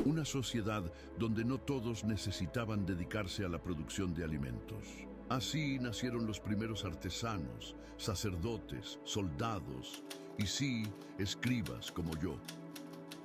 Una sociedad donde no todos necesitaban dedicarse a la producción de alimentos. Así nacieron los primeros artesanos, sacerdotes, soldados y sí, escribas como yo.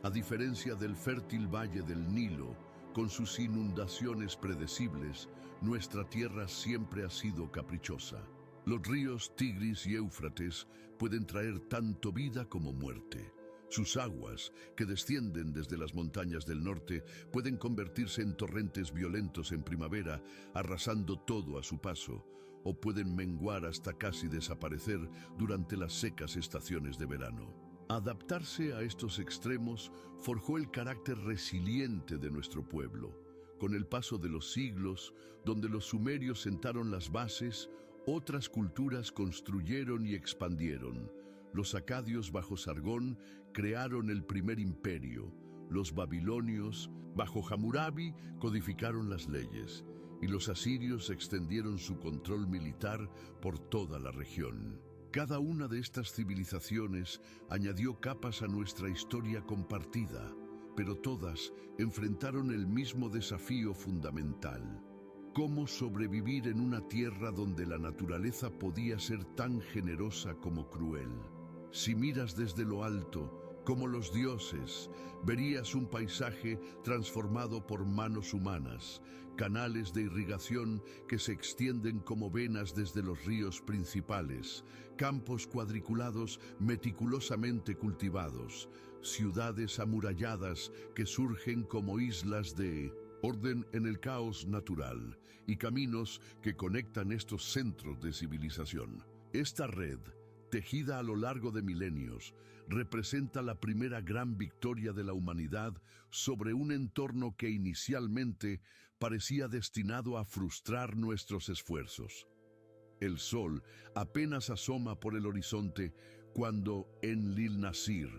A diferencia del fértil valle del Nilo, con sus inundaciones predecibles, nuestra tierra siempre ha sido caprichosa. Los ríos Tigris y Éufrates pueden traer tanto vida como muerte. Sus aguas, que descienden desde las montañas del norte, pueden convertirse en torrentes violentos en primavera, arrasando todo a su paso, o pueden menguar hasta casi desaparecer durante las secas estaciones de verano. Adaptarse a estos extremos forjó el carácter resiliente de nuestro pueblo. Con el paso de los siglos, donde los sumerios sentaron las bases, otras culturas construyeron y expandieron. Los acadios bajo Sargón crearon el primer imperio. Los babilonios, bajo Hammurabi, codificaron las leyes. Y los asirios extendieron su control militar por toda la región. Cada una de estas civilizaciones añadió capas a nuestra historia compartida, pero todas enfrentaron el mismo desafío fundamental: cómo sobrevivir en una tierra donde la naturaleza podía ser tan generosa como cruel. Si miras desde lo alto, como los dioses, verías un paisaje transformado por manos humanas, canales de irrigación que se extienden como venas desde los ríos principales, campos cuadriculados meticulosamente cultivados, ciudades amuralladas que surgen como islas de orden en el caos natural y caminos que conectan estos centros de civilización. Esta red, tejida a lo largo de milenios, representa la primera gran victoria de la humanidad sobre un entorno que inicialmente parecía destinado a frustrar nuestros esfuerzos. El sol apenas asoma por el horizonte cuando Enlil-nasir,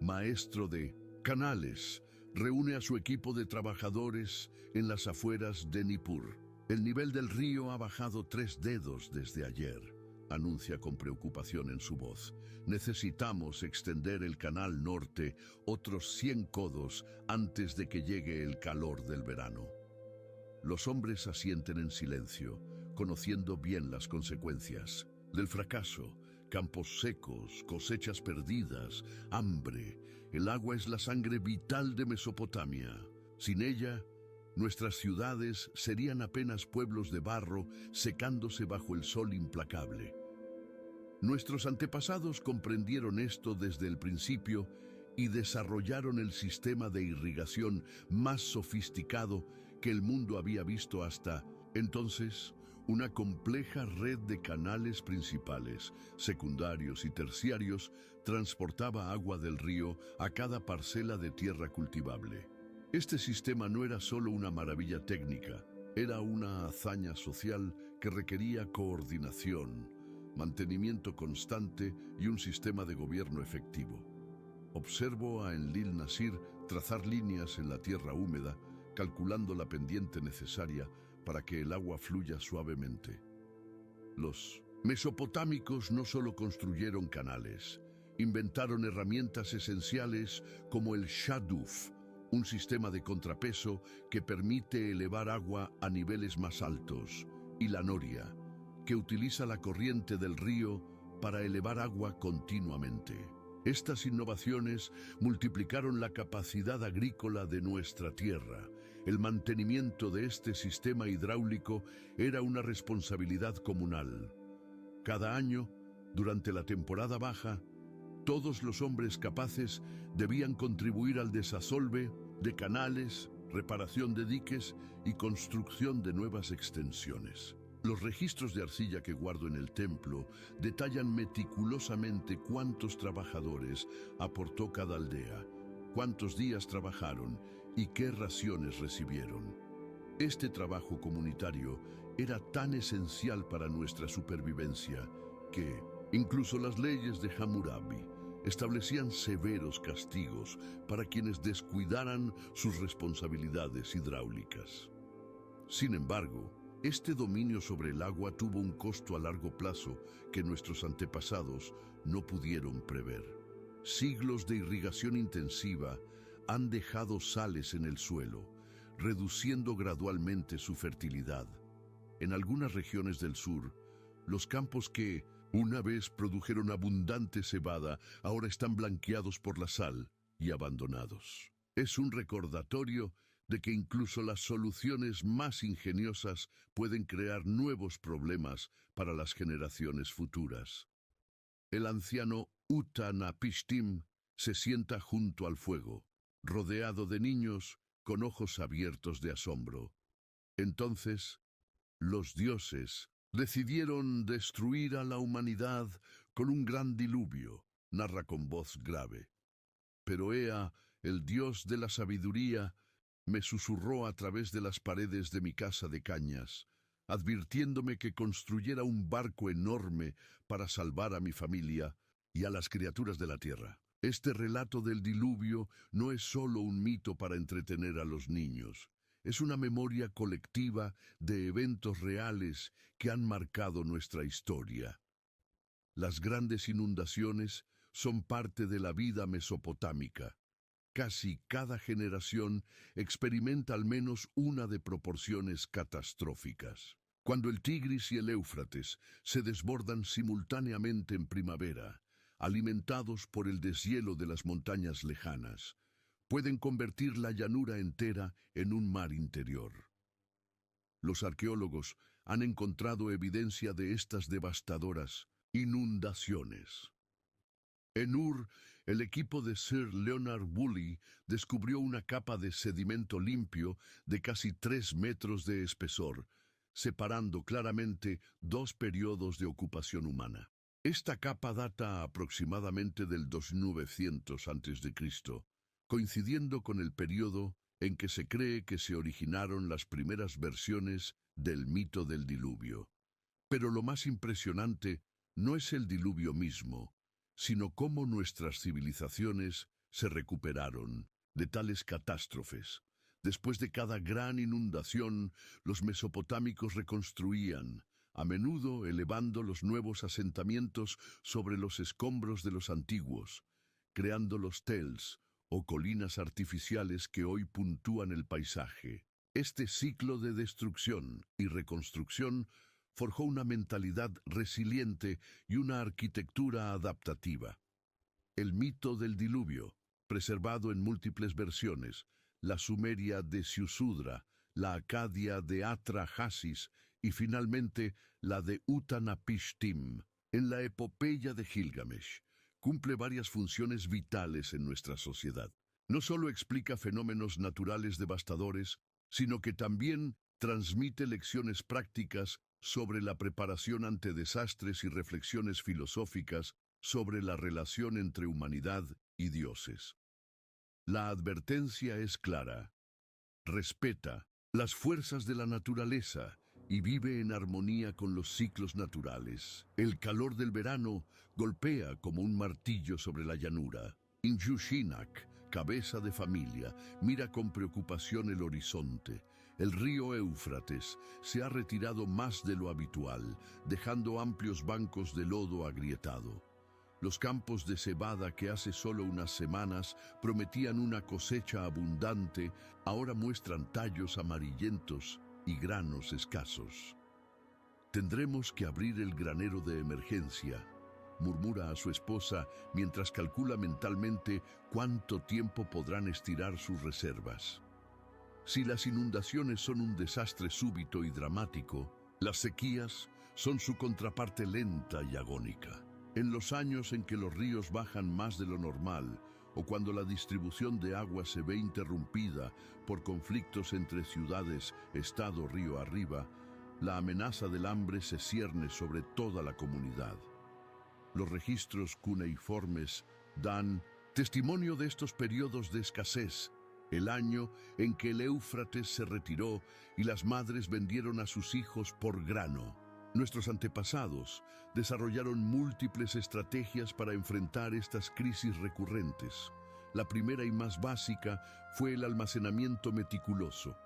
maestro de canales, reúne a su equipo de trabajadores en las afueras de Nippur. El nivel del río ha bajado 3 dedos desde ayer, anuncia con preocupación en su voz. Necesitamos extender el canal norte otros 100 codos antes de que llegue el calor del verano. Los hombres asienten en silencio, conociendo bien las consecuencias del fracaso: campos secos, cosechas perdidas, hambre. El agua es la sangre vital de Mesopotamia. Sin ella, nuestras ciudades serían apenas pueblos de barro secándose bajo el sol implacable. Nuestros antepasados comprendieron esto desde el principio y desarrollaron el sistema de irrigación más sofisticado que el mundo había visto hasta entonces. Una compleja red de canales principales, secundarios y terciarios transportaba agua del río a cada parcela de tierra cultivable. Este sistema no era solo una maravilla técnica, era una hazaña social que requería coordinación, mantenimiento constante y un sistema de gobierno efectivo. Observo a Enlil-nasir trazar líneas en la tierra húmeda, calculando la pendiente necesaria para que el agua fluya suavemente. Los mesopotámicos no solo construyeron canales, inventaron herramientas esenciales como el shaduf, un sistema de contrapeso que permite elevar agua a niveles más altos, y la noria, que utiliza la corriente del río para elevar agua continuamente. Estas innovaciones multiplicaron la capacidad agrícola de nuestra tierra. El mantenimiento de este sistema hidráulico era una responsabilidad comunal. Cada año, durante la temporada baja, todos los hombres capaces debían contribuir al desasolve de canales, reparación de diques y construcción de nuevas extensiones. Los registros de arcilla que guardo en el templo detallan meticulosamente cuántos trabajadores aportó cada aldea, cuántos días trabajaron y qué raciones recibieron. Este trabajo comunitario era tan esencial para nuestra supervivencia que incluso las leyes de Hammurabi establecían severos castigos para quienes descuidaran sus responsabilidades hidráulicas. Sin embargo, este dominio sobre el agua tuvo un costo a largo plazo que nuestros antepasados no pudieron prever. Siglos de irrigación intensiva han dejado sales en el suelo, reduciendo gradualmente su fertilidad. En algunas regiones del sur, los campos que una vez produjeron abundante cebada ahora están blanqueados por la sal y abandonados. Es un recordatorio de que incluso las soluciones más ingeniosas pueden crear nuevos problemas para las generaciones futuras. El anciano Utanapishtim se sienta junto al fuego, rodeado de niños con ojos abiertos de asombro. Entonces, los dioses decidieron destruir a la humanidad con un gran diluvio, narra con voz grave. Pero Ea, el dios de la sabiduría, me susurró a través de las paredes de mi casa de cañas, advirtiéndome que construyera un barco enorme para salvar a mi familia y a las criaturas de la tierra. Este relato del diluvio no es solo un mito para entretener a los niños. Es una memoria colectiva de eventos reales que han marcado nuestra historia. Las grandes inundaciones son parte de la vida mesopotámica. Casi cada generación experimenta al menos una de proporciones catastróficas. Cuando el Tigris y el Éufrates se desbordan simultáneamente en primavera, alimentados por el deshielo de las montañas lejanas, pueden convertir la llanura entera en un mar interior. Los arqueólogos han encontrado evidencia de estas devastadoras inundaciones. En Ur, el equipo de Sir Leonard Woolley descubrió una capa de sedimento limpio de casi 3 metros de espesor, separando claramente dos periodos de ocupación humana. Esta capa data aproximadamente del 2900 a.C., coincidiendo con el periodo en que se cree que se originaron las primeras versiones del mito del diluvio. Pero lo más impresionante no es el diluvio mismo, sino cómo nuestras civilizaciones se recuperaron de tales catástrofes. Después de cada gran inundación, los mesopotámicos reconstruían, a menudo elevando los nuevos asentamientos sobre los escombros de los antiguos, creando los tels, o colinas artificiales que hoy puntúan el paisaje. Este ciclo de destrucción y reconstrucción forjó una mentalidad resiliente y una arquitectura adaptativa. El mito del diluvio, preservado en múltiples versiones, la sumeria de Siusudra, la acadia de Atrahasis y finalmente la de Utanapishtim, en la epopeya de Gilgamesh, cumple varias funciones vitales en nuestra sociedad. No solo explica fenómenos naturales devastadores, sino que también transmite lecciones prácticas sobre la preparación ante desastres y reflexiones filosóficas sobre la relación entre humanidad y dioses. La advertencia es clara. Respeta las fuerzas de la naturaleza y vive en armonía con los ciclos naturales. El calor del verano golpea como un martillo sobre la llanura. Injushinak, cabeza de familia, mira con preocupación el horizonte. El río Éufrates se ha retirado más de lo habitual, dejando amplios bancos de lodo agrietado. Los campos de cebada que hace solo unas semanas prometían una cosecha abundante, ahora muestran tallos amarillentos y granos escasos. Tendremos que abrir el granero de emergencia, murmura a su esposa mientras calcula mentalmente cuánto tiempo podrán estirar sus reservas. Si las inundaciones son un desastre súbito y dramático, las sequías son su contraparte lenta y agónica. En los años en que los ríos bajan más de lo normal, o cuando la distribución de agua se ve interrumpida por conflictos entre ciudades, estado río arriba, la amenaza del hambre se cierne sobre toda la comunidad. Los registros cuneiformes dan testimonio de estos periodos de escasez, el año en que el Éufrates se retiró y las madres vendieron a sus hijos por grano. Nuestros antepasados desarrollaron múltiples estrategias para enfrentar estas crisis recurrentes. La primera y más básica fue el almacenamiento meticuloso.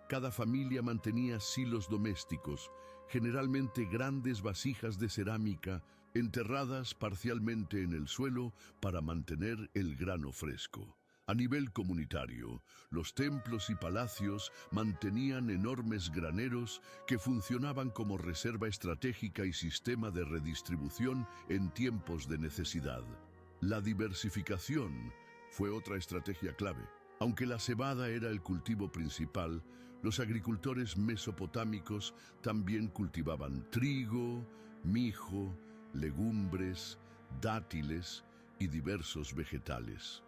Cada familia mantenía silos domésticos, generalmente grandes vasijas de cerámica, enterradas parcialmente en el suelo para mantener el grano fresco. A nivel comunitario, los templos y palacios mantenían enormes graneros que funcionaban como reserva estratégica y sistema de redistribución en tiempos de necesidad. La diversificación fue otra estrategia clave. Aunque la cebada era el cultivo principal, los agricultores mesopotámicos también cultivaban trigo, mijo, legumbres, dátiles y diversos vegetales.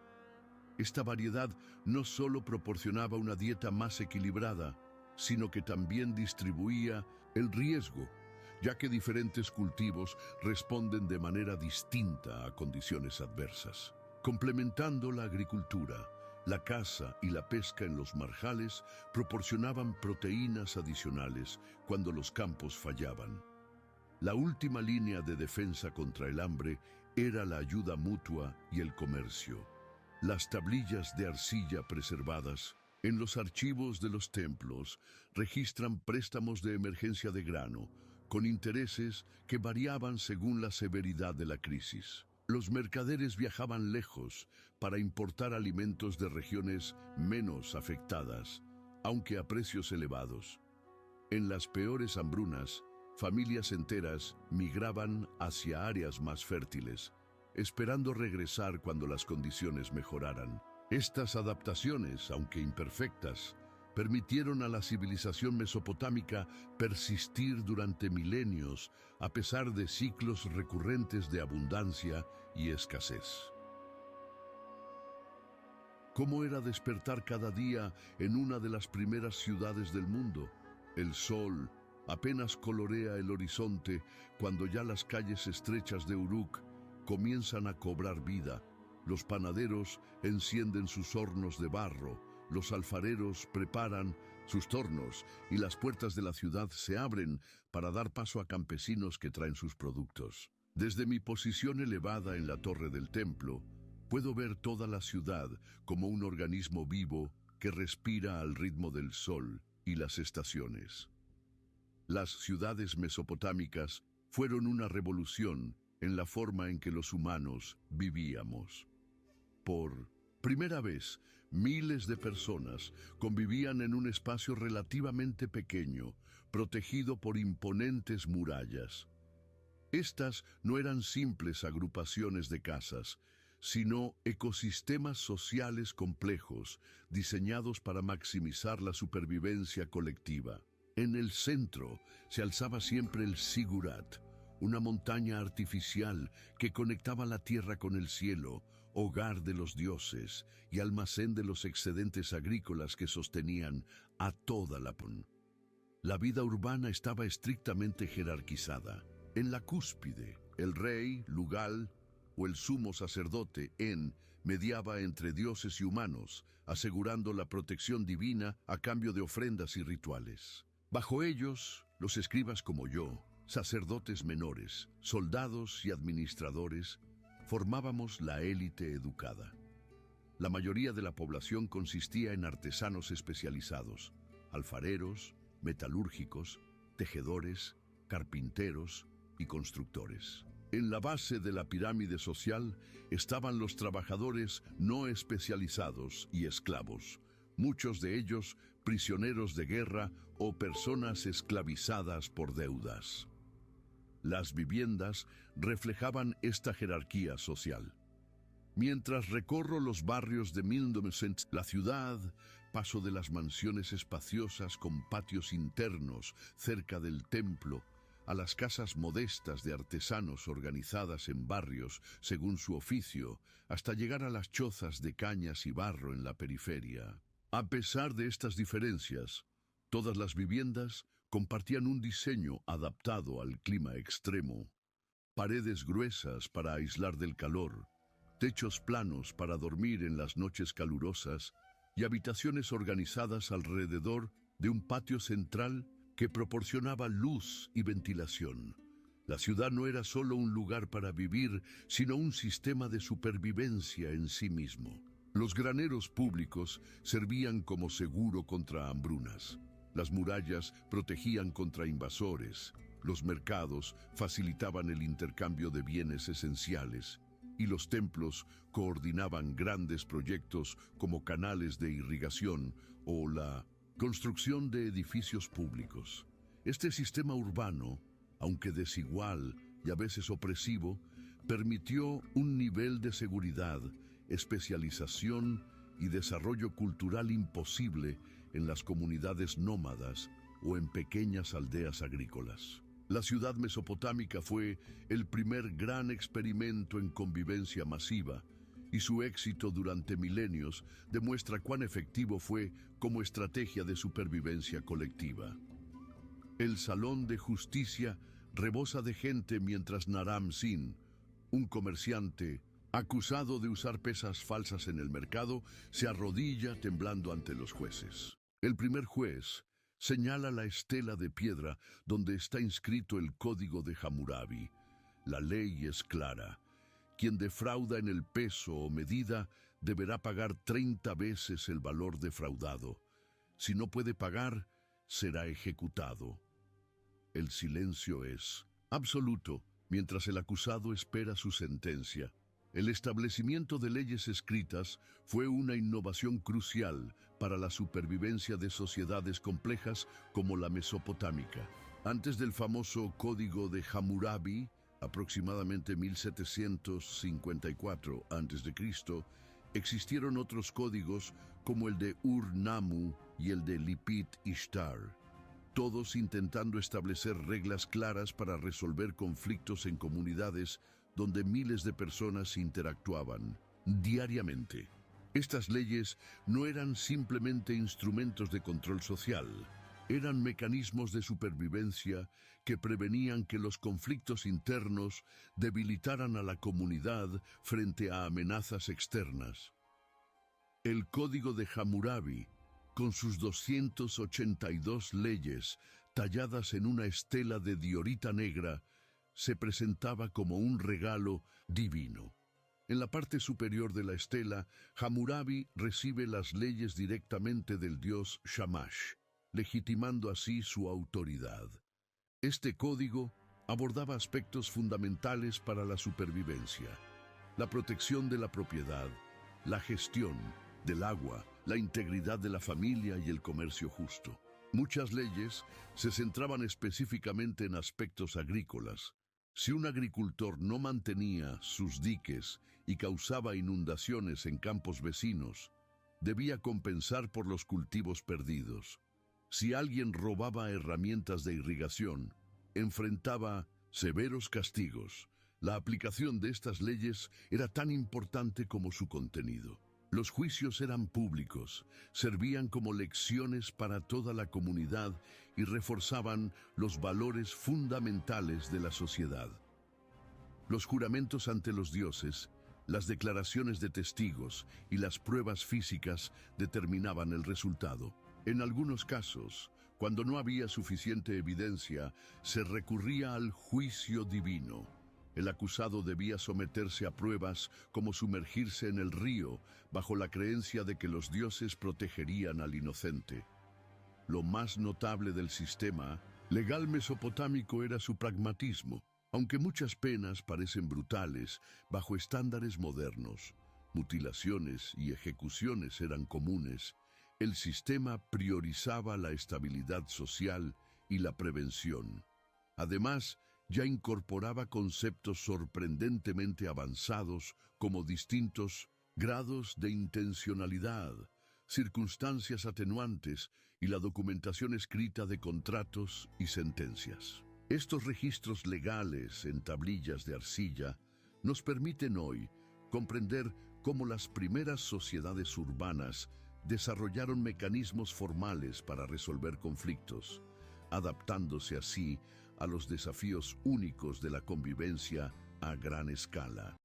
Esta variedad no solo proporcionaba una dieta más equilibrada, sino que también distribuía el riesgo, ya que diferentes cultivos responden de manera distinta a condiciones adversas. Complementando la agricultura, la caza y la pesca en los marjales proporcionaban proteínas adicionales cuando los campos fallaban. La última línea de defensa contra el hambre era la ayuda mutua y el comercio. Las tablillas de arcilla preservadas en los archivos de los templos registran préstamos de emergencia de grano, con intereses que variaban según la severidad de la crisis. Los mercaderes viajaban lejos para importar alimentos de regiones menos afectadas, aunque a precios elevados. En las peores hambrunas, familias enteras migraban hacia áreas más fértiles, esperando regresar cuando las condiciones mejoraran. Estas adaptaciones, aunque imperfectas, permitieron a la civilización mesopotámica persistir durante milenios a pesar de ciclos recurrentes de abundancia y escasez. ¿Cómo era despertar cada día en una de las primeras ciudades del mundo? El sol apenas colorea el horizonte cuando ya las calles estrechas de Uruk comienzan a cobrar vida. Los panaderos encienden sus hornos de barro, los alfareros preparan sus tornos y las puertas de la ciudad se abren para dar paso a campesinos que traen sus productos. Desde mi posición elevada en la torre del templo, puedo ver toda la ciudad como un organismo vivo que respira al ritmo del sol y las estaciones. Las ciudades mesopotámicas fueron una revolución en la forma en que los humanos vivíamos. Por primera vez, miles de personas convivían en un espacio relativamente pequeño, protegido por imponentes murallas. Estas no eran simples agrupaciones de casas, sino ecosistemas sociales complejos, diseñados para maximizar la supervivencia colectiva. En el centro se alzaba siempre el Zigurat, una montaña artificial que conectaba la tierra con el cielo, hogar de los dioses y almacén de los excedentes agrícolas que sostenían a toda la población. La vida urbana estaba estrictamente jerarquizada. En la cúspide, el rey, Lugal, o el sumo sacerdote, En, mediaba entre dioses y humanos, asegurando la protección divina a cambio de ofrendas y rituales. Bajo ellos, los escribas como yo, sacerdotes menores, soldados y administradores, formábamos la élite educada. La mayoría de la población consistía en artesanos especializados, alfareros, metalúrgicos, tejedores, carpinteros y constructores. En la base de la pirámide social estaban los trabajadores no especializados y esclavos, muchos de ellos prisioneros de guerra o personas esclavizadas por deudas. Las viviendas reflejaban esta jerarquía social. Mientras recorro los barrios de Mildomesent, la ciudad, paso de las mansiones espaciosas con patios internos cerca del templo, a las casas modestas de artesanos organizadas en barrios según su oficio, hasta llegar a las chozas de cañas y barro en la periferia. A pesar de estas diferencias, todas las viviendas compartían un diseño adaptado al clima extremo. Paredes gruesas para aislar del calor, techos planos para dormir en las noches calurosas y habitaciones organizadas alrededor de un patio central que proporcionaba luz y ventilación. La ciudad no era solo un lugar para vivir, sino un sistema de supervivencia en sí mismo. Los graneros públicos servían como seguro contra hambrunas. Las murallas protegían contra invasores. Los mercados facilitaban el intercambio de bienes esenciales. y los templos coordinaban grandes proyectos como canales de irrigación o la construcción de edificios públicos. Este sistema urbano, aunque desigual y a veces opresivo, permitió un nivel de seguridad, especialización y desarrollo cultural imposible en las comunidades nómadas o en pequeñas aldeas agrícolas. La ciudad mesopotámica fue el primer gran experimento en convivencia masiva, y su éxito durante milenios demuestra cuán efectivo fue como estrategia de supervivencia colectiva. El Salón de Justicia rebosa de gente mientras Naram Sin, un comerciante acusado de usar pesas falsas en el mercado, se arrodilla temblando ante los jueces. El primer juez señala la estela de piedra donde está inscrito el código de Hammurabi. La ley es clara. Quien defrauda en el peso o medida deberá pagar 30 veces el valor defraudado. Si no puede pagar, será ejecutado. El silencio es absoluto mientras el acusado espera su sentencia. El establecimiento de leyes escritas fue una innovación crucial para la supervivencia de sociedades complejas como la mesopotámica. Antes del famoso Código de Hammurabi, aproximadamente 1754 a.C., existieron otros códigos como el de Ur-Nammu y el de Lipit Ishtar, todos intentando establecer reglas claras para resolver conflictos en comunidades donde miles de personas interactuaban diariamente. Estas leyes no eran simplemente instrumentos de control social, eran mecanismos de supervivencia que prevenían que los conflictos internos debilitaran a la comunidad frente a amenazas externas. El Código de Hammurabi, con sus 282 leyes talladas en una estela de diorita negra, se presentaba como un regalo divino. En la parte superior de la estela, Hammurabi recibe las leyes directamente del dios Shamash, legitimando así su autoridad. Este código abordaba aspectos fundamentales para la supervivencia: la protección de la propiedad, la gestión del agua, la integridad de la familia y el comercio justo. Muchas leyes se centraban específicamente en aspectos agrícolas. Si un agricultor no mantenía sus diques y causaba inundaciones en campos vecinos, debía compensar por los cultivos perdidos. Si alguien robaba herramientas de irrigación, enfrentaba severos castigos. La aplicación de estas leyes era tan importante como su contenido. Los juicios eran públicos, servían como lecciones para toda la comunidad y reforzaban los valores fundamentales de la sociedad. Los juramentos ante los dioses, las declaraciones de testigos y las pruebas físicas determinaban el resultado. En algunos casos, cuando no había suficiente evidencia, se recurría al juicio divino. El acusado debía someterse a pruebas como sumergirse en el río, bajo la creencia de que los dioses protegerían al inocente. Lo más notable del sistema legal mesopotámico era su pragmatismo. Aunque muchas penas parecen brutales, bajo estándares modernos, mutilaciones y ejecuciones eran comunes, el sistema priorizaba la estabilidad social y la prevención. Además, ya incorporaba conceptos sorprendentemente avanzados como distintos grados de intencionalidad, circunstancias atenuantes y la documentación escrita de contratos y sentencias. Estos registros legales en tablillas de arcilla nos permiten hoy comprender cómo las primeras sociedades urbanas desarrollaron mecanismos formales para resolver conflictos, adaptándose así a los desafíos únicos de la convivencia a gran escala.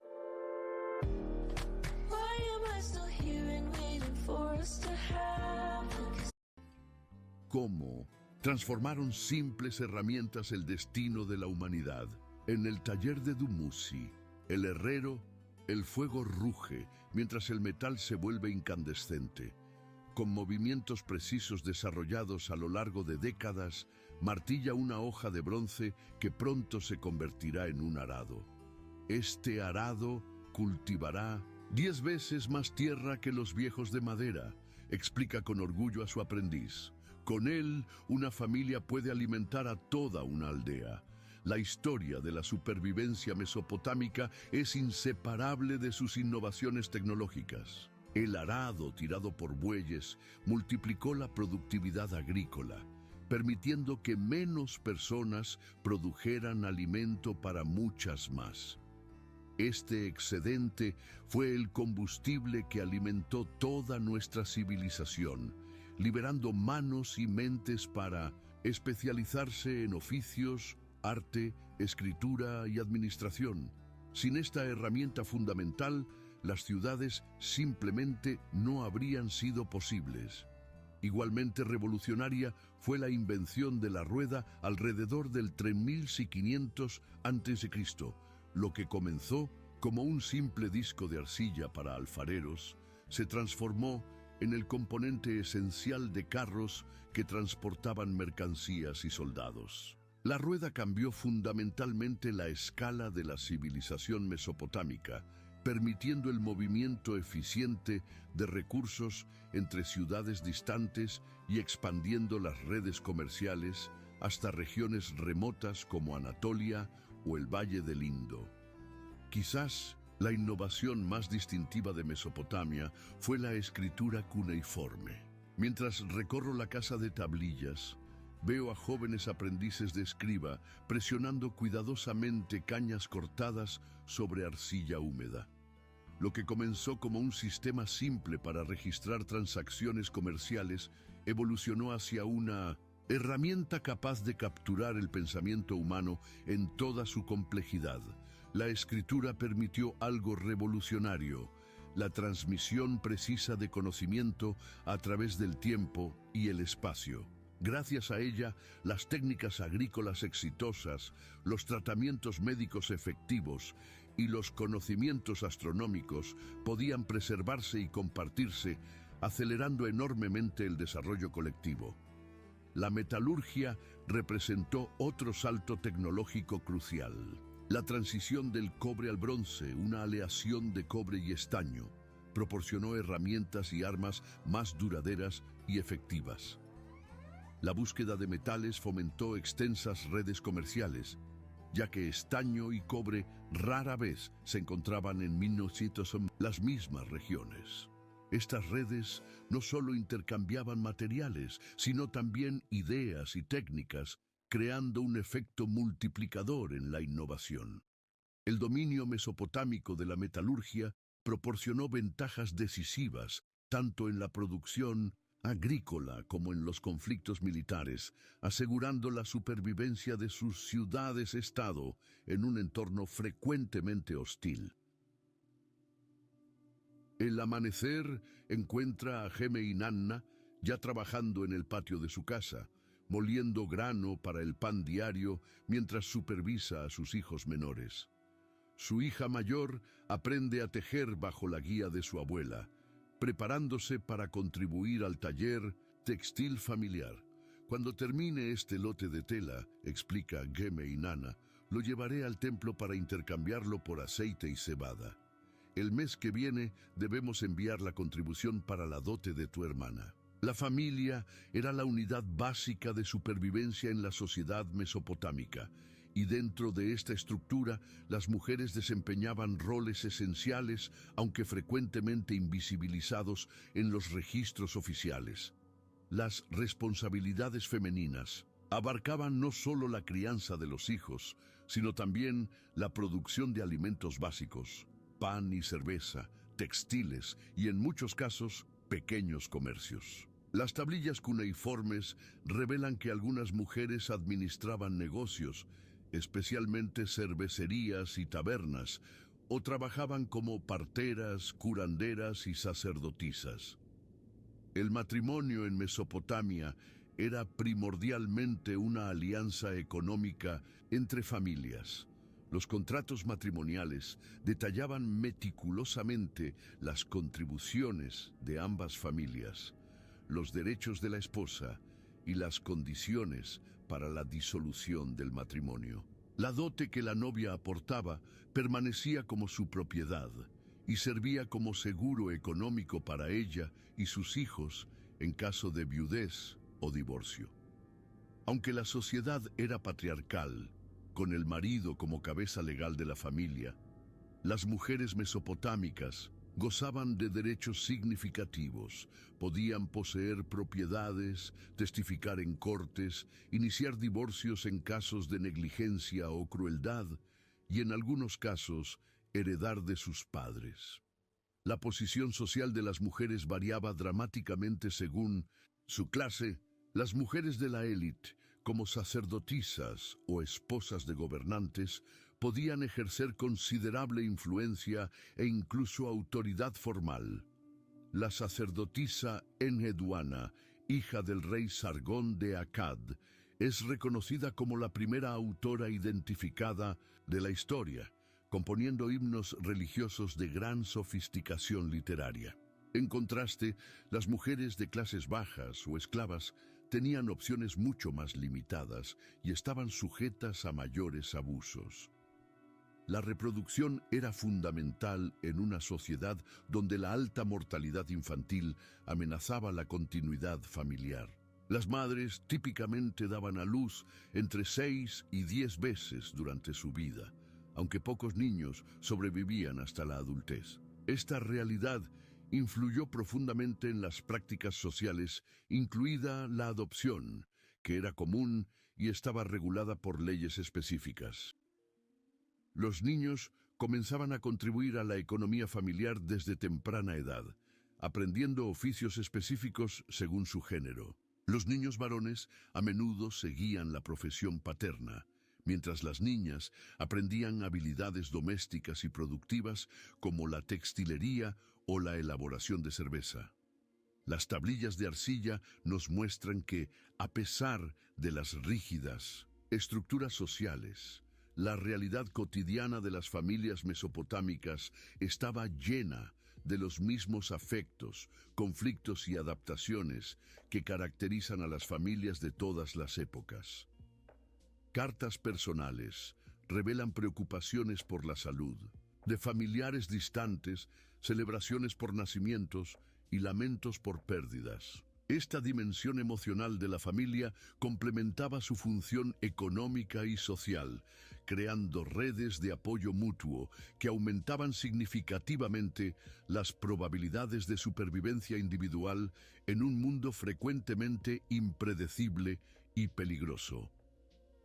¿Cómo transformaron simples herramientas el destino de la humanidad? En el taller de Dumuzi, el herrero, el fuego ruge mientras el metal se vuelve incandescente. Con movimientos precisos desarrollados a lo largo de décadas, martilla una hoja de bronce que pronto se convertirá en un arado. Este arado cultivará 10 veces más tierra que los viejos de madera, explica con orgullo a su aprendiz. Con él, una familia puede alimentar a toda una aldea. La historia de la supervivencia mesopotámica es inseparable de sus innovaciones tecnológicas. El arado tirado por bueyes multiplicó la productividad agrícola, permitiendo que menos personas produjeran alimento para muchas más. Este excedente fue el combustible que alimentó toda nuestra civilización, liberando manos y mentes para especializarse en oficios, arte, escritura y administración. Sin esta herramienta fundamental, las ciudades simplemente no habrían sido posibles. Igualmente revolucionaria fue la invención de la rueda alrededor del 3500 a.C., lo que comenzó como un simple disco de arcilla para alfareros, se transformó en el componente esencial de carros que transportaban mercancías y soldados. La rueda cambió fundamentalmente la escala de la civilización mesopotámica, permitiendo el movimiento eficiente de recursos entre ciudades distantes y expandiendo las redes comerciales hasta regiones remotas como Anatolia o el Valle del Indo. Quizás la innovación más distintiva de Mesopotamia fue la escritura cuneiforme. Mientras recorro la casa de tablillas, veo a jóvenes aprendices de escriba presionando cuidadosamente cañas cortadas sobre arcilla húmeda. Lo que comenzó como un sistema simple para registrar transacciones comerciales evolucionó hacia una herramienta capaz de capturar el pensamiento humano en toda su complejidad. La escritura permitió algo revolucionario: la transmisión precisa de conocimiento a través del tiempo y el espacio. Gracias a ella, las técnicas agrícolas exitosas, los tratamientos médicos efectivos y los conocimientos astronómicos podían preservarse y compartirse, acelerando enormemente el desarrollo colectivo. La metalurgia representó otro salto tecnológico crucial. La transición del cobre al bronce, una aleación de cobre y estaño, proporcionó herramientas y armas más duraderas y efectivas. La búsqueda de metales fomentó extensas redes comerciales, ya que estaño y cobre rara vez se encontraban en las mismas regiones. Estas redes no solo intercambiaban materiales, sino también ideas y técnicas, creando un efecto multiplicador en la innovación. El dominio mesopotámico de la metalurgia proporcionó ventajas decisivas, tanto en la producción agrícola como en los conflictos militares, asegurando la supervivencia de sus ciudades-estado en un entorno frecuentemente hostil. El amanecer encuentra a Geme y Nanna ya trabajando en el patio de su casa, moliendo grano para el pan diario mientras supervisa a sus hijos menores. Su hija mayor aprende a tejer bajo la guía de su abuela, preparándose para contribuir al taller textil familiar. Cuando termine este lote de tela, explica Geme y Nanna, lo llevaré al templo para intercambiarlo por aceite y cebada. El mes que viene debemos enviar la contribución para la dote de tu hermana. La familia era la unidad básica de supervivencia en la sociedad mesopotámica, y dentro de esta estructura las mujeres desempeñaban roles esenciales, aunque frecuentemente invisibilizados en los registros oficiales. Las responsabilidades femeninas abarcaban no solo la crianza de los hijos, sino también la producción de alimentos básicos, pan y cerveza, textiles y, en muchos casos, pequeños comercios. Las tablillas cuneiformes revelan que algunas mujeres administraban negocios, especialmente cervecerías y tabernas, o trabajaban como parteras, curanderas y sacerdotisas. El matrimonio en Mesopotamia era primordialmente una alianza económica entre familias. Los contratos matrimoniales detallaban meticulosamente las contribuciones de ambas familias, los derechos de la esposa y las condiciones para la disolución del matrimonio. La dote que la novia aportaba permanecía como su propiedad y servía como seguro económico para ella y sus hijos en caso de viudez o divorcio. Aunque la sociedad era patriarcal, con el marido como cabeza legal de la familia, las mujeres mesopotámicas gozaban de derechos significativos, podían poseer propiedades, testificar en cortes, iniciar divorcios en casos de negligencia o crueldad y en algunos casos heredar de sus padres. La posición social de las mujeres variaba dramáticamente según su clase. Las mujeres de la élite, como sacerdotisas o esposas de gobernantes, podían ejercer considerable influencia e incluso autoridad formal. La sacerdotisa Enheduana, hija del rey Sargón de Akkad, es reconocida como la primera autora identificada de la historia, componiendo himnos religiosos de gran sofisticación literaria. En contraste, las mujeres de clases bajas o esclavas tenían opciones mucho más limitadas y estaban sujetas a mayores abusos. La reproducción era fundamental en una sociedad donde la alta mortalidad infantil amenazaba la continuidad familiar. Las madres típicamente daban a luz entre 6 y 10 veces durante su vida, aunque pocos niños sobrevivían hasta la adultez. Esta realidad influyó profundamente en las prácticas sociales, incluida la adopción, que era común y estaba regulada por leyes específicas. Los niños comenzaban a contribuir a la economía familiar desde temprana edad, aprendiendo oficios específicos según su género. Los niños varones a menudo seguían la profesión paterna, mientras las niñas aprendían habilidades domésticas y productivas como la textilería o la elaboración de cerveza. Las tablillas de arcilla nos muestran que, a pesar de las rígidas estructuras sociales, la realidad cotidiana de las familias mesopotámicas estaba llena de los mismos afectos, conflictos y adaptaciones que caracterizan a las familias de todas las épocas. Cartas personales revelan preocupaciones por la salud, de familiares distantes, celebraciones por nacimientos y lamentos por pérdidas. Esta dimensión emocional de la familia complementaba su función económica y social, creando redes de apoyo mutuo que aumentaban significativamente las probabilidades de supervivencia individual en un mundo frecuentemente impredecible y peligroso.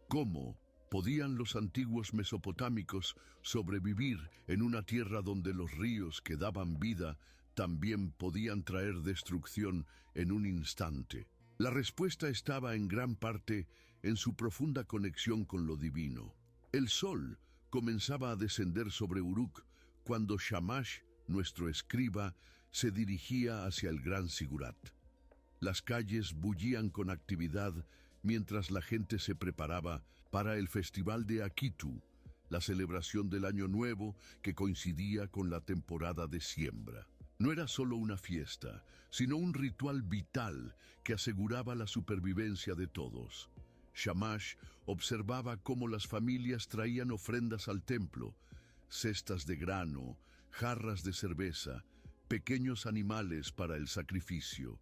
¿Cómo podían los antiguos mesopotámicos sobrevivir en una tierra donde los ríos que daban vida también podían traer destrucción en un instante? La respuesta estaba en gran parte en su profunda conexión con lo divino. El sol comenzaba a descender sobre Uruk cuando Shamash, nuestro escriba, se dirigía hacia el gran Sigurat. Las calles bullían con actividad mientras la gente se preparaba para el festival de Akitu, la celebración del Año Nuevo que coincidía con la temporada de siembra. No era solo una fiesta, sino un ritual vital que aseguraba la supervivencia de todos. Shamash observaba cómo las familias traían ofrendas al templo, cestas de grano, jarras de cerveza, pequeños animales para el sacrificio.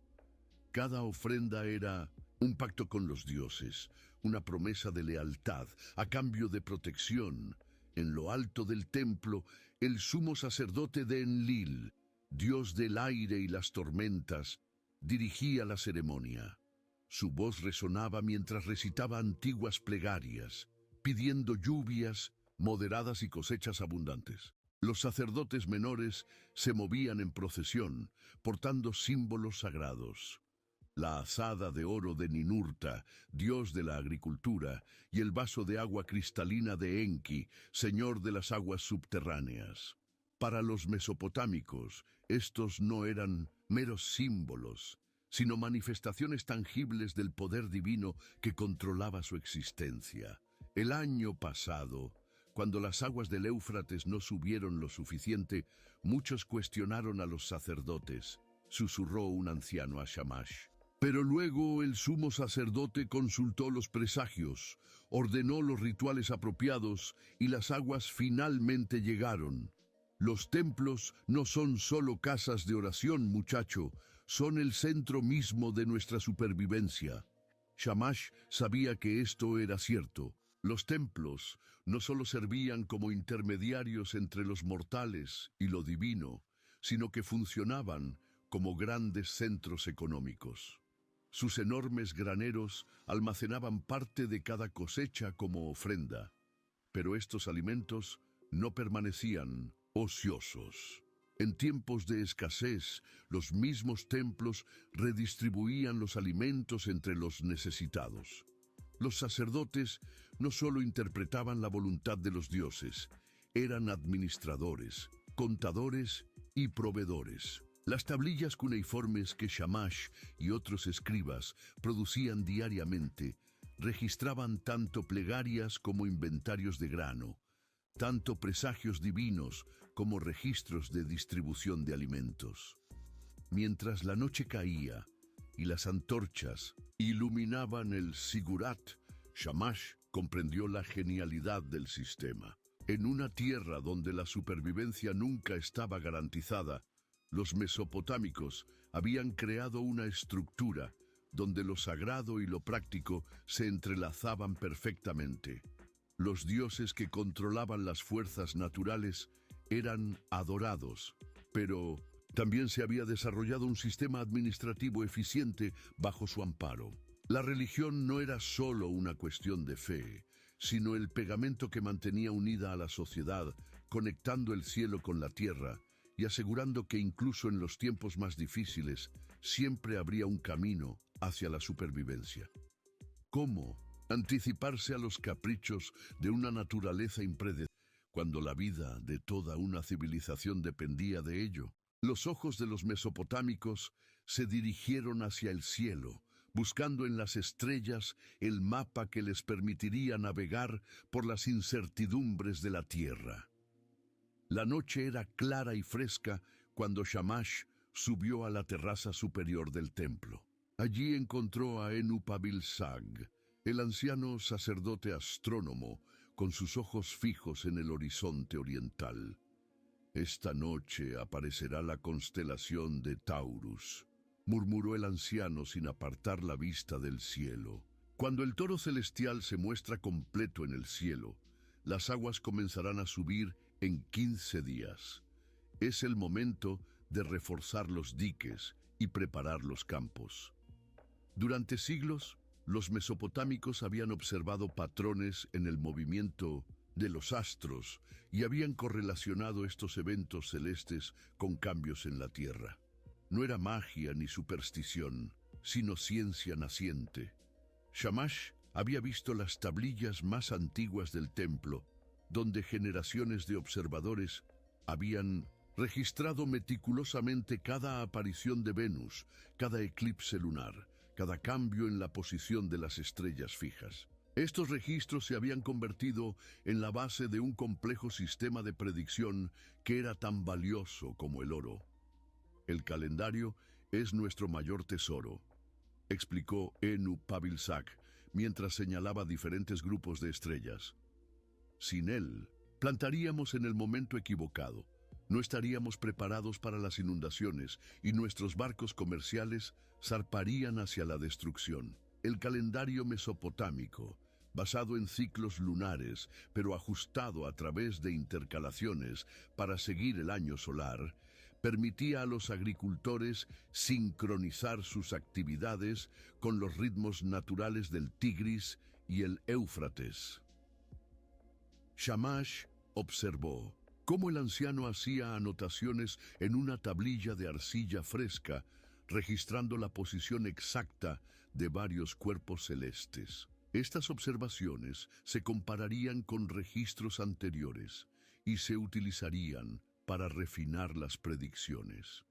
Cada ofrenda era un pacto con los dioses, una promesa de lealtad a cambio de protección. En lo alto del templo, el sumo sacerdote de Enlil, dios del aire y las tormentas, dirigía la ceremonia. Su voz resonaba mientras recitaba antiguas plegarias, pidiendo lluvias moderadas y cosechas abundantes. Los sacerdotes menores se movían en procesión, portando símbolos sagrados. La azada de oro de Ninurta, dios de la agricultura, y el vaso de agua cristalina de Enki, señor de las aguas subterráneas. Para los mesopotámicos, estos no eran meros símbolos, sino manifestaciones tangibles del poder divino que controlaba su existencia. El año pasado, cuando las aguas del Éufrates no subieron lo suficiente, muchos cuestionaron a los sacerdotes, susurró un anciano a Shamash. Pero luego el sumo sacerdote consultó los presagios, ordenó los rituales apropiados y las aguas finalmente llegaron. Los templos no son solo casas de oración, muchacho, son el centro mismo de nuestra supervivencia. Shamash sabía que esto era cierto. Los templos no solo servían como intermediarios entre los mortales y lo divino, sino que funcionaban como grandes centros económicos. Sus enormes graneros almacenaban parte de cada cosecha como ofrenda, pero estos alimentos no permanecían ociosos. En tiempos de escasez, los mismos templos redistribuían los alimentos entre los necesitados. Los sacerdotes no solo interpretaban la voluntad de los dioses, eran administradores, contadores y proveedores. Las tablillas cuneiformes que Shamash y otros escribas producían diariamente registraban tanto plegarias como inventarios de grano, tanto presagios divinos como registros de distribución de alimentos. Mientras la noche caía y las antorchas iluminaban el sigurat, Shamash comprendió la genialidad del sistema. En una tierra donde la supervivencia nunca estaba garantizada, los mesopotámicos habían creado una estructura donde lo sagrado y lo práctico se entrelazaban perfectamente. Los dioses que controlaban las fuerzas naturales eran adorados, pero también se había desarrollado un sistema administrativo eficiente bajo su amparo. La religión no era solo una cuestión de fe, sino el pegamento que mantenía unida a la sociedad, conectando el cielo con la tierra y asegurando que incluso en los tiempos más difíciles siempre habría un camino hacia la supervivencia. ¿Cómo anticiparse a los caprichos de una naturaleza impredecible cuando la vida de toda una civilización dependía de ello? Los ojos de los mesopotámicos se dirigieron hacia el cielo, buscando en las estrellas el mapa que les permitiría navegar por las incertidumbres de la tierra. La noche era clara y fresca cuando Shamash subió a la terraza superior del templo. Allí encontró a Enlil, el anciano sacerdote astrónomo, con sus ojos fijos en el horizonte oriental. «Esta noche aparecerá la constelación de Taurus», murmuró el anciano sin apartar la vista del cielo. Cuando el toro celestial se muestra completo en el cielo, las aguas comenzarán a subir en 15 días. Es el momento de reforzar los diques y preparar los campos. Durante siglos, los mesopotámicos habían observado patrones en el movimiento de los astros y habían correlacionado estos eventos celestes con cambios en la tierra. No era magia ni superstición, sino ciencia naciente. Shamash había visto las tablillas más antiguas del templo, donde generaciones de observadores habían registrado meticulosamente cada aparición de Venus, cada eclipse lunar, cada cambio en la posición de las estrellas fijas. Estos registros se habían convertido en la base de un complejo sistema de predicción que era tan valioso como el oro. «El calendario es nuestro mayor tesoro», explicó Enlil mientras señalaba diferentes grupos de estrellas. «Sin él, plantaríamos en el momento equivocado, no estaríamos preparados para las inundaciones y nuestros barcos comerciales zarparían hacia la destrucción». El calendario mesopotámico, basado en ciclos lunares, pero ajustado a través de intercalaciones para seguir el año solar, permitía a los agricultores sincronizar sus actividades con los ritmos naturales del Tigris y el Éufrates. Shamash observó cómo el anciano hacía anotaciones en una tablilla de arcilla fresca, registrando la posición exacta de varios cuerpos celestes. Estas observaciones se compararían con registros anteriores y se utilizarían para refinar las predicciones.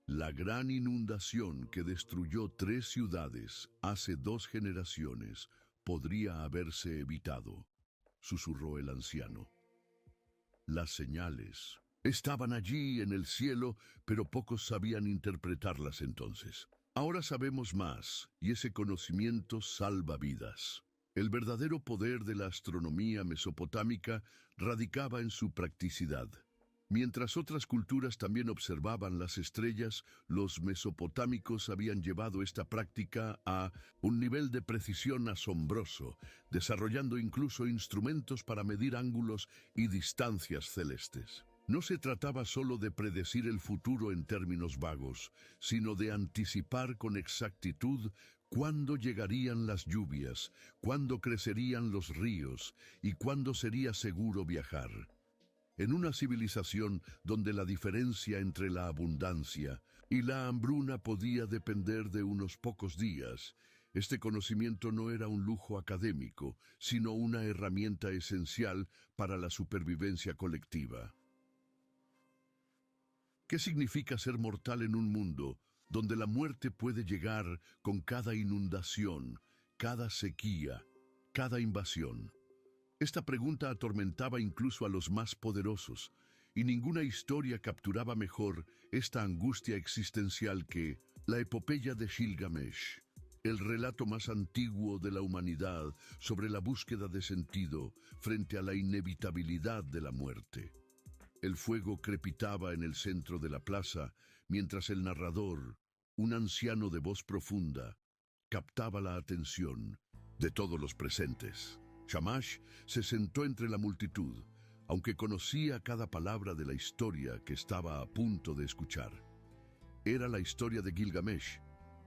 La gran inundación que destruyó 3 ciudades hace 2 generaciones podría haberse evitado, susurró el anciano. Las señales estaban allí en el cielo, pero pocos sabían interpretarlas entonces. Ahora sabemos más, y ese conocimiento salva vidas. El verdadero poder de la astronomía mesopotámica radicaba en su practicidad. Mientras otras culturas también observaban las estrellas, los mesopotámicos habían llevado esta práctica a un nivel de precisión asombroso, desarrollando incluso instrumentos para medir ángulos y distancias celestes. No se trataba solo de predecir el futuro en términos vagos, sino de anticipar con exactitud cuándo llegarían las lluvias, cuándo crecerían los ríos y cuándo sería seguro viajar. En una civilización donde la diferencia entre la abundancia y la hambruna podía depender de unos pocos días, este conocimiento no era un lujo académico, sino una herramienta esencial para la supervivencia colectiva. ¿Qué significa ser mortal en un mundo donde la muerte puede llegar con cada inundación, cada sequía, cada invasión? Esta pregunta atormentaba incluso a los más poderosos, y ninguna historia capturaba mejor esta angustia existencial que la epopeya de Gilgamesh, el relato más antiguo de la humanidad sobre la búsqueda de sentido frente a la inevitabilidad de la muerte. El fuego crepitaba en el centro de la plaza, mientras el narrador, un anciano de voz profunda, captaba la atención de todos los presentes. Shamash se sentó entre la multitud, aunque conocía cada palabra de la historia que estaba a punto de escuchar. Era la historia de Gilgamesh,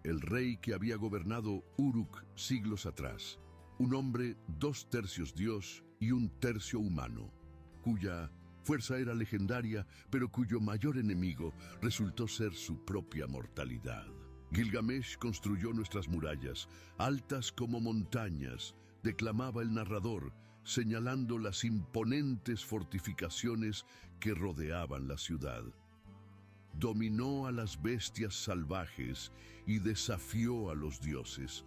el rey que había gobernado Uruk siglos atrás, un hombre 2/3 dios y 1/3 humano, cuya fuerza era legendaria, pero cuyo mayor enemigo resultó ser su propia mortalidad. Gilgamesh construyó nuestras murallas, altas como montañas, declamaba el narrador, señalando las imponentes fortificaciones que rodeaban la ciudad. Dominó a las bestias salvajes y desafió a los dioses,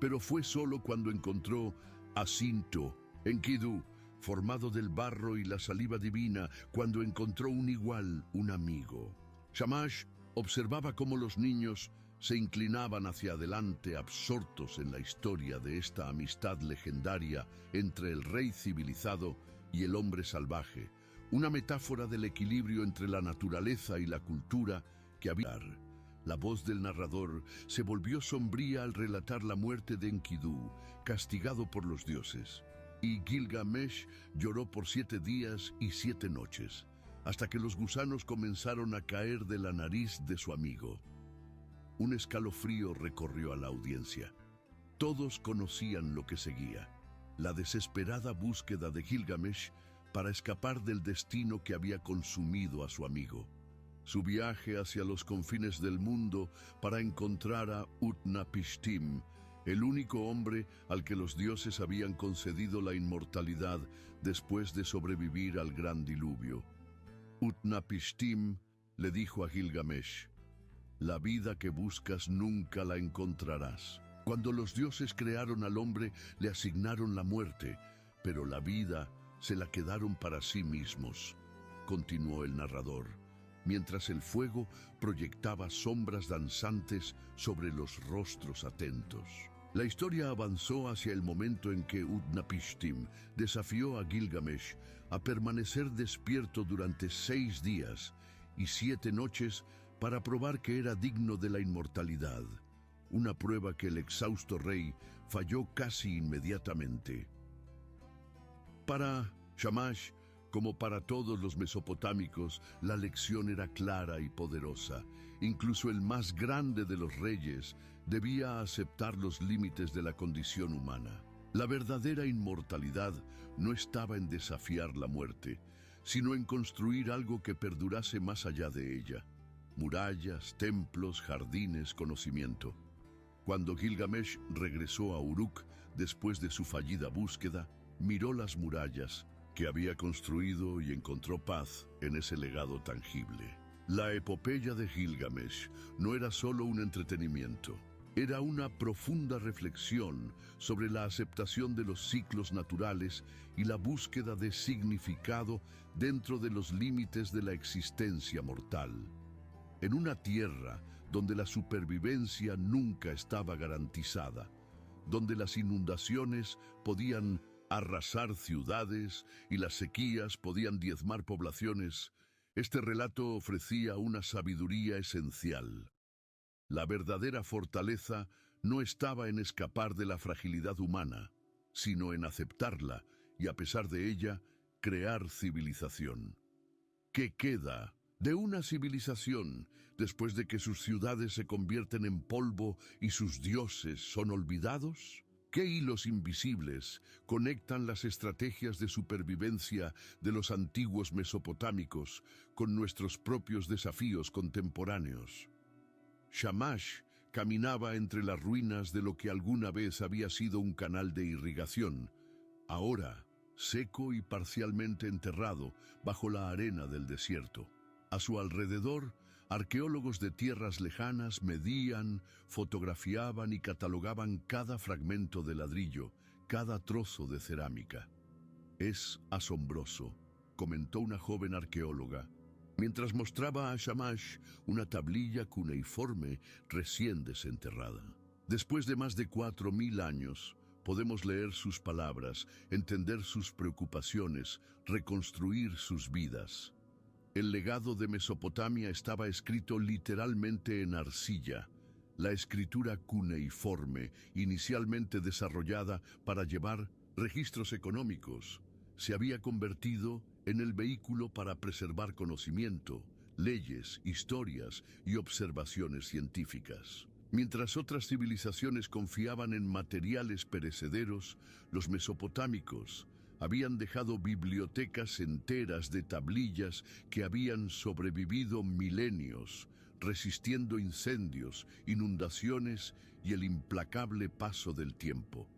pero fue solo cuando encontró a Sinto, Enkidu, formado del barro y la saliva divina, cuando encontró un igual, un amigo. Shamash observaba cómo los niños se inclinaban hacia adelante absortos en la historia de esta amistad legendaria entre el rey civilizado y el hombre salvaje, una metáfora del equilibrio entre la naturaleza y la cultura que había. La voz del narrador se volvió sombría al relatar la muerte de Enkidu, castigado por los dioses, y Gilgamesh lloró por 7 días y 7 noches, hasta que los gusanos comenzaron a caer de la nariz de su amigo. Un escalofrío recorrió a la audiencia. Todos conocían lo que seguía: la desesperada búsqueda de Gilgamesh para escapar del destino que había consumido a su amigo. Su viaje hacia los confines del mundo para encontrar a Utnapishtim, el único hombre al que los dioses habían concedido la inmortalidad después de sobrevivir al gran diluvio. Utnapishtim le dijo a Gilgamesh: la vida que buscas nunca la encontrarás. Cuando los dioses crearon al hombre, le asignaron la muerte, pero la vida se la quedaron para sí mismos, continuó el narrador, mientras el fuego proyectaba sombras danzantes sobre los rostros atentos. La historia avanzó hacia el momento en que Utnapishtim desafió a Gilgamesh a permanecer despierto durante 6 días y 7 noches para probar que era digno de la inmortalidad, una prueba que el exhausto rey falló casi inmediatamente. Para Shamash, como para todos los mesopotámicos, la lección era clara y poderosa. Incluso el más grande de los reyes debía aceptar los límites de la condición humana. La verdadera inmortalidad no estaba en desafiar la muerte, sino en construir algo que perdurase más allá de ella: murallas, templos, jardines, conocimiento. Cuando Gilgamesh regresó a Uruk después de su fallida búsqueda, miró las murallas que había construido y encontró paz en ese legado tangible. La epopeya de Gilgamesh no era solo un entretenimiento, era una profunda reflexión sobre la aceptación de los ciclos naturales y la búsqueda de significado dentro de los límites de la existencia mortal. En una tierra donde la supervivencia nunca estaba garantizada, donde las inundaciones podían arrasar ciudades y las sequías podían diezmar poblaciones, este relato ofrecía una sabiduría esencial. La verdadera fortaleza no estaba en escapar de la fragilidad humana, sino en aceptarla y, a pesar de ella, crear civilización. ¿Qué queda de una civilización después de que sus ciudades se convierten en polvo y sus dioses son olvidados? ¿Qué hilos invisibles conectan las estrategias de supervivencia de los antiguos mesopotámicos con nuestros propios desafíos contemporáneos? Shamash caminaba entre las ruinas de lo que alguna vez había sido un canal de irrigación, ahora seco y parcialmente enterrado bajo la arena del desierto. A su alrededor, arqueólogos de tierras lejanas medían, fotografiaban y catalogaban cada fragmento de ladrillo, cada trozo de cerámica. «Es asombroso», comentó una joven arqueóloga, mientras mostraba a Shamash una tablilla cuneiforme recién desenterrada. Después de más de 4000 años, podemos leer sus palabras, entender sus preocupaciones, reconstruir sus vidas. El legado de Mesopotamia estaba escrito literalmente en arcilla, la escritura cuneiforme, inicialmente desarrollada para llevar registros económicos, se había convertido en el vehículo para preservar conocimiento, leyes, historias y observaciones científicas. Mientras otras civilizaciones confiaban en materiales perecederos, los mesopotámicos habían dejado bibliotecas enteras de tablillas que habían sobrevivido milenios, resistiendo incendios, inundaciones y el implacable paso del tiempo.